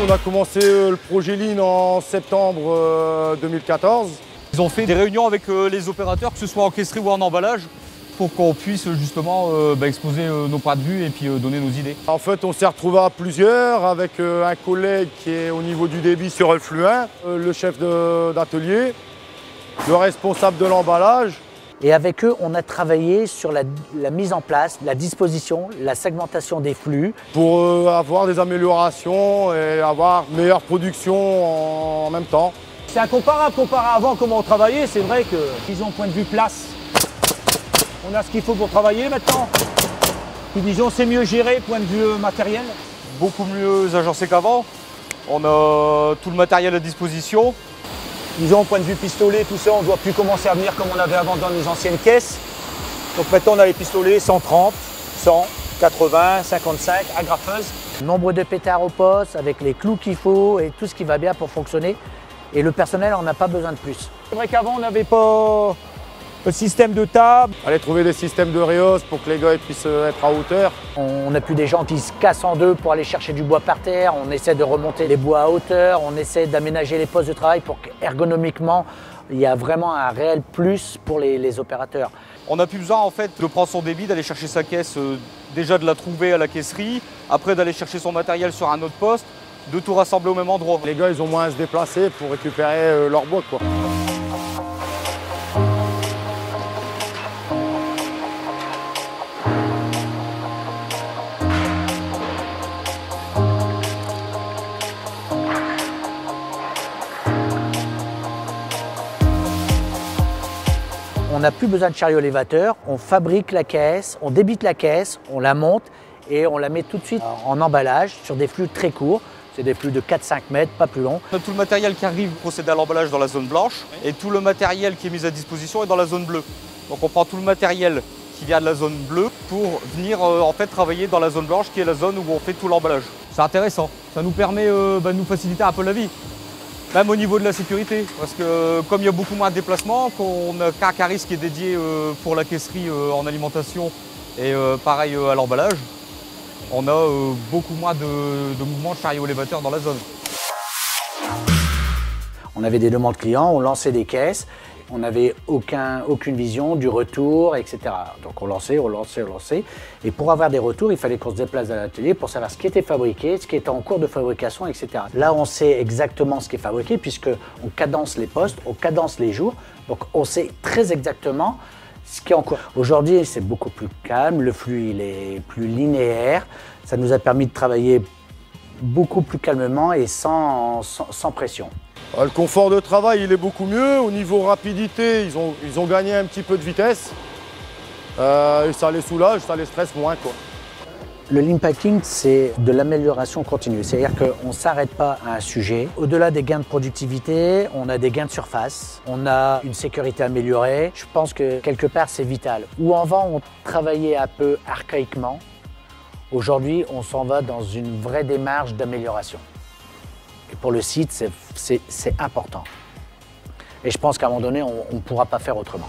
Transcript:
On a commencé le projet Lean en septembre 2014. Ils ont fait des réunions avec les opérateurs, que ce soit en caisserie ou en emballage, pour qu'on puisse justement exposer nos points de vue et puis donner nos idées. En fait, on s'est retrouvés à plusieurs avec un collègue qui est au niveau du débit sur le flux 1, le chef d'atelier, le responsable de l'emballage. Et avec eux, on a travaillé sur la mise en place, la disposition, la segmentation des flux. Pour avoir des améliorations et avoir une meilleure production en même temps. C'est incomparable comparé à avant comment on travaillait. C'est vrai que, disons, point de vue place, on a ce qu'il faut pour travailler maintenant. Puis disons, c'est mieux géré, point de vue matériel. Beaucoup mieux agencé qu'avant. On a tout le matériel à disposition. Disons, point de vue pistolet, tout ça, on ne doit plus commencer à venir comme on avait avant dans les anciennes caisses. Donc maintenant, on a les pistolets 130, 100, 80, 55, agrafeuses. Nombre de pétards au poste, avec les clous qu'il faut et tout ce qui va bien pour fonctionner. Et le personnel, on n'a pas besoin de plus. C'est vrai qu'avant, on n'avait pas le système de table. Aller trouver des systèmes de réhausse pour que les gars puissent être à hauteur. On n'a plus des gens qui se cassent en deux pour aller chercher du bois par terre. On essaie de remonter les bois à hauteur. On essaie d'aménager les postes de travail pour qu'ergonomiquement, il y a vraiment un réel plus pour les opérateurs. On n'a plus besoin en fait de prendre son débit, d'aller chercher sa caisse, déjà de la trouver à la caisserie, après d'aller chercher son matériel sur un autre poste, de tout rassembler au même endroit. Les gars, ils ont moins à se déplacer pour récupérer leur bois, quoi. On n'a plus besoin de chariot élévateur, on fabrique la caisse, on débite la caisse, on la monte et on la met tout de suite en emballage sur des flux très courts. C'est des flux de 4-5 mètres, pas plus long. On a tout le matériel qui arrive procéder à l'emballage dans la zone blanche et tout le matériel qui est mis à disposition est dans la zone bleue. Donc on prend tout le matériel qui vient de la zone bleue pour venir en fait travailler dans la zone blanche qui est la zone où on fait tout l'emballage. C'est intéressant, ça nous permet de nous faciliter un peu la vie. Même au niveau de la sécurité, parce que comme il y a beaucoup moins de déplacements, qu'on a qu'un caris qui est dédié pour la caisserie en alimentation et pareil à l'emballage, on a beaucoup moins de mouvements de chariot élévateur dans la zone. On avait des demandes clients, on lançait des caisses, on n'avait aucune vision du retour, etc. Donc on lançait. Et pour avoir des retours, il fallait qu'on se déplace à l'atelier pour savoir ce qui était fabriqué, ce qui était en cours de fabrication, etc. Là, on sait exactement ce qui est fabriqué puisqu'on cadence les postes, on cadence les jours. Donc on sait très exactement ce qui est en cours. Aujourd'hui, c'est beaucoup plus calme, le flux il est plus linéaire. Ça nous a permis de travailler beaucoup plus calmement et sans pression. Le confort de travail, il est beaucoup mieux. Au niveau rapidité, ils ont gagné un petit peu de vitesse. Et ça les soulage, ça les stresse moins, quoi. Le lean packing, c'est de l'amélioration continue. C'est-à-dire qu'on ne s'arrête pas à un sujet. Au-delà des gains de productivité, on a des gains de surface, on a une sécurité améliorée. Je pense que quelque part, c'est vital. Où avant, on travaillait un peu archaïquement, aujourd'hui, on s'en va dans une vraie démarche d'amélioration. Et pour le site, c'est important. Et je pense qu'à un moment donné, on ne pourra pas faire autrement.